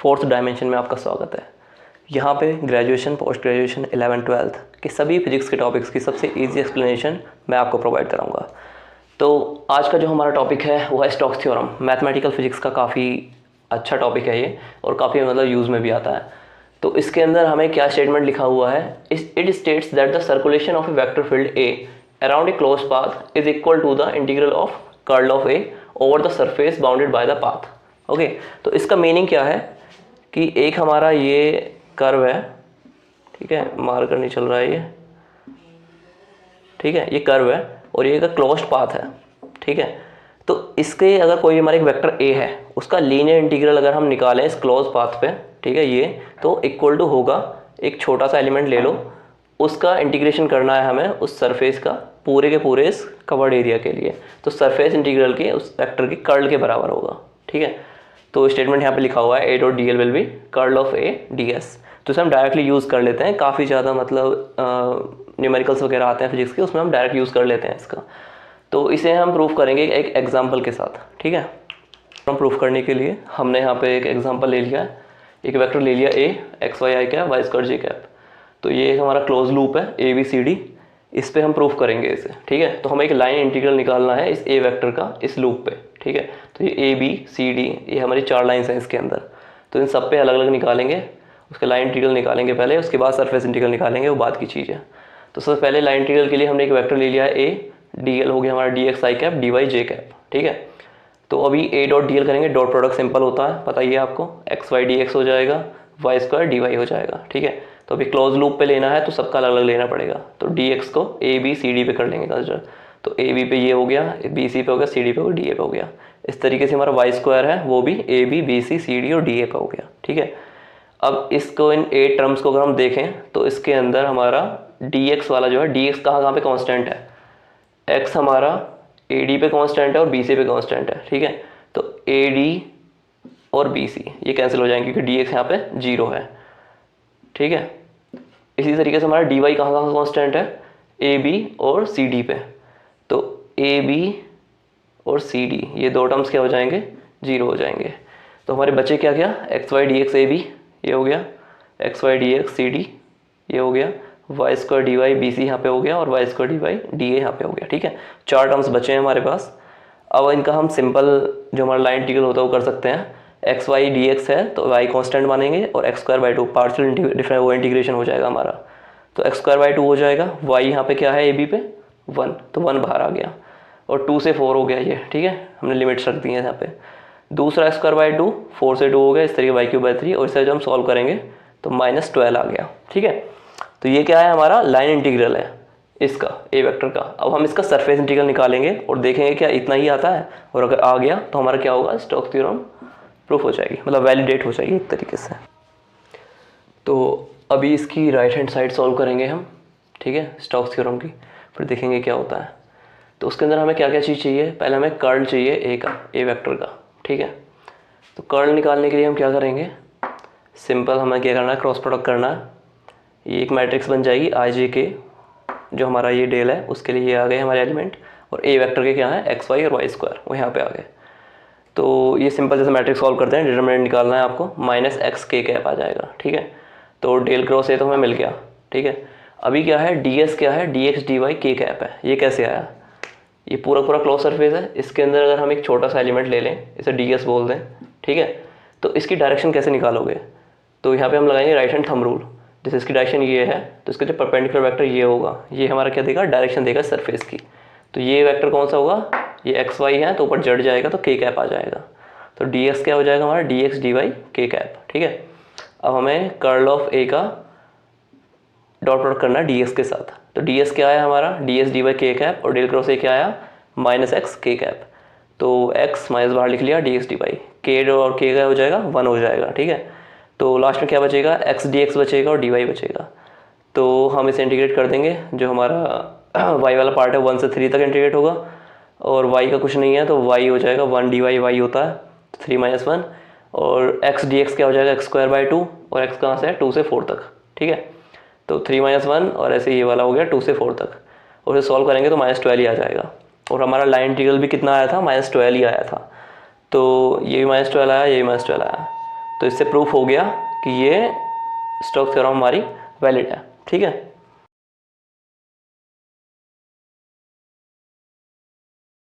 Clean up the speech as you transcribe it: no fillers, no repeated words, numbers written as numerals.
Fourth dimension में आपका स्वागत है। यहाँ पे ग्रेजुएशन, पोस्ट ग्रेजुएशन, 11th-12th के सभी फिजिक्स के टॉपिक्स की सबसे इजी एक्सप्लेनेशन मैं आपको प्रोवाइड कराऊंगा। तो आज का जो हमारा टॉपिक है वो है स्टोक्स थ्योरम। मैथमेटिकल फिजिक्स का काफ़ी अच्छा टॉपिक है ये और काफ़ी यूज़ में भी आता है। तो इसके अंदर हमें क्या स्टेटमेंट लिखा हुआ है, it states that the circulation of a vector field A around a closed path is equal to the integral of curl of A over the surface bounded by the path. Okay, तो इसका meaning क्या है कि एक हमारा ये curve है, ठीक है, मार्कर नहीं चल रहा है ये, ठीक है, ये कर्व है और ये एक क्लोज्ड पाथ है, ठीक है। तो इसके अगर कोई हमारे एक वेक्टर ए है, उसका लीनियर इंटीग्रल अगर हम निकालें इस क्लोज पाथ पे, ठीक है, ये तो इक्वल टू होगा, एक छोटा सा एलिमेंट ले लो, उसका इंटीग्रेशन करना है हमें उस सरफेस का पूरे के पूरे इस कवर्ड एरिया के लिए, तो सरफेस इंटीग्रल के उस वेक्टर के कर्ल के बराबर होगा, ठीक है। तो स्टेटमेंट यहाँ पे लिखा हुआ है ए dot D L will be curl of A D S. तो इसे हम डायरेक्टली यूज़ कर लेते हैं, काफ़ी ज़्यादा मतलब न्यूमेरिकल्स वगैरह आते हैं फिजिक्स के, उसमें हम डायरेक्ट यूज़ कर लेते हैं इसका। तो इसे हम प्रूफ करेंगे एक एग्जाम्पल के साथ, ठीक है। हम प्रूफ करने के लिए हमने यहाँ पे एक एग्जाम्पल ले लिया है, एक वेक्टर ले लिया ए एक्स वाई आई कैप वाई स्क्वायर जे कैप। तो ये एक हमारा क्लोज लूप है ए बी सी डी, इस पे हम प्रूफ करेंगे इसे, ठीक है। तो हमें एक लाइन इंटीग्रल निकालना है इस ए वेक्टर का इस लूप पे, ठीक है। तो ये ए बी सी डी, ये हमारी 4 लाइन्स हैं इसके अंदर, तो इन सब पे अलग अलग निकालेंगे, उसके लाइन इंटीग्रल निकालेंगे पहले, उसके बाद सरफेस इंटीग्रल निकालेंगे, वो बात की चीज़ है। तो सबसे पहले लाइन इंटीग्रल के लिए हमने एक वेक्टर ले लिया है ए, डी एल हो गया हमारा डी एक्स आई कैप डी वाई जे कैप, ठीक है। तो अभी ए डॉट डी एल करेंगे, डॉट प्रोडक्ट सिंपल होता है, पता ही है आपको, एक्स वाई डी एक्स हो जाएगा, वाई स्क्वायर डी वाई हो जाएगा, ठीक है। तो अभी क्लोज लूप पे लेना है तो सबका अलग अलग लेना पड़ेगा। तो डी एक्स को ए बी सी डी पे कर लेंगे कंसिडर, तो ए बी पे ये हो गया, बी सी पे हो गया, सी डी पे हो गया, डी ए पे हो गया। इस तरीके से हमारा वाई स्क्वायर है वो भी A B B C C D और डी ए पे हो गया, ठीक है। अब इसको इन 8 टर्म्स को अगर हम देखें तो इसके अंदर हमारा डी एक्स वाला जो है, डी एक्स कहाँ पे कांस्टेंट है, एक्स हमारा ए डी पे कांस्टेंट है और बी सी पे कांस्टेंट है, ठीक है। तो ए डी और बी सी ये कैंसिल हो जाएंगे क्योंकि डी एक्स यहाँ पे 0 है, ठीक है। इसी तरीके से हमारा डी वाई कहाँ कांस्टेंट है, ए बी और सी डी पे। तो ए बी और सी डी ये 2 टर्म्स क्या हो जाएंगे, 0 हो जाएंगे। तो हमारे बचे क्या क्या, x y d x A B ये हो गया, x y d x C D ये हो गया, y square d y B C यहाँ पे हो गया और y square d y D A यहाँ पे हो गया, ठीक है। 4 टर्म्स बचे हैं हमारे पास। अब इनका हम सिंपल जो हमारा लाइन इंटीग्रल होता है वो कर सकते हैं। एक्स वाई डी एक्स है तो वाई कांस्टेंट मानेंगे और x square by 2 partial different वो इंटीग्रेशन हो जाएगा हमारा, तो एक्स स्क्वायर बाई 2 हो जाएगा। वाई यहाँ पे क्या है ए बी पे 1, तो 1 बाहर आ गया और 2 से 4 हो गया ये, ठीक है, हमने लिमिट्स रख दी है यहाँ पे। दूसरा एक्स स्क्वायर बाई 2 4 से 2 हो गया, इस तरीके वाई क्यूब बाई 3 और इसे जब हम सॉल्व करेंगे तो -12 आ गया, ठीक है। तो ये क्या है हमारा लाइन इंटीग्रल है इसका ए वेक्टर का। अब हम इसका सरफेस इंटीग्रल निकालेंगे और देखेंगे क्या इतना ही आता है, और अगर आ गया तो हमारा क्या होगा, स्टोक्स थ्योरम प्रूफ हो जाएगी, मतलब वैलिडेट हो जाएगी एक तरीके से। तो अभी इसकी राइट हैंड साइड सॉल्व करेंगे हम, ठीक है, स्टोक्स थ्योरम की, फिर देखेंगे क्या होता है। तो उसके अंदर हमें क्या क्या चीज़ चाहिए, पहले हमें कर्ल चाहिए ए का, ए वेक्टर का, ठीक है। तो कर्ल निकालने के लिए हम क्या करेंगे, सिंपल हमें क्या करना है, क्रॉस प्रोडक्ट करना है। ये एक मैट्रिक्स बन जाएगी आई जे के, जो हमारा ये डेल है उसके लिए ये आ गए हमारे एलिमेंट, और ए वेक्टर के क्या है एक्स वाई और वाई स्क्वायर वो यहाँ पे आ गए। तो ये सिंपल जैसे मैट्रिक्स सॉल्व करते हैं, डिटरमिनेंट निकालना है आपको, -x k कैप आ जाएगा, ठीक है। तो डेल क्रॉस ए तो हमें मिल गया, ठीक है। अभी क्या है डी एस क्या है, डी एक्स डी वाई के कैप है, ये कैसे आया, ये पूरा पूरा क्लोज सरफेस है, इसके अंदर अगर हम एक छोटा सा एलिमेंट ले लें, इसे डी एस बोल दें, ठीक है। तो इसकी डायरेक्शन कैसे निकालोगे, तो यहाँ पे हम लगाएंगे राइट हैंड थंब रूल। जैसे इसकी डायरेक्शन ये है तो इसका जो परपेंडिकुलर वेक्टर ये होगा, ये हमारा क्या देगा, डायरेक्शन देगा सरफेस की। तो ये वेक्टर कौन सा होगा, ये एक्स वाई है तो ऊपर जड़ जाएगा तो के कैप आ जाएगा। तो डी एक्स क्या हो जाएगा हमारा, डी एक्स डी वाई के कैप, ठीक है। अब हमें कर्ल ऑफ ए का डॉट प्रोडक्ट करना है डी एक्स के साथ। तो डी एस क्या आया हमारा, डी एस डी वाई के कैप, और डेल क्रॉस ए क्या आया, -x के कैप। तो x माइनस बाहर लिख लिया, डी एक्स डी वाई, के और के का हो जाएगा 1 हो जाएगा, ठीक है। तो लास्ट में क्या बचेगा, एक्स डी एक्स बचेगा और डी वाई बचेगा। तो हम इसे इंटीग्रेट कर देंगे, जो हमारा y वाला पार्ट है 1 से 3 तक इंटीग्रेट होगा, और y का कुछ नहीं है तो y हो जाएगा 1 डी वाई, वाई होता है 3 - 1, और x डी एक्स क्या हो जाएगा एक्स स्क्वायर बाई 2, और x कहाँ से है 2 से 4 तक, ठीक है। तो 3 - 1 और ऐसे ये वाला हो गया 2 से 4 तक, और इसे सॉल्व करेंगे तो -12 ही आ जाएगा। और हमारा लाइन इंटीग्रल भी कितना आया था, -12 ही आया था। तो ये भी -12 आया, ये भी -12 आया। तो इससे प्रूफ हो गया कि ये स्टोक्स थ्योरम हमारी वैलिड है। ठीक है।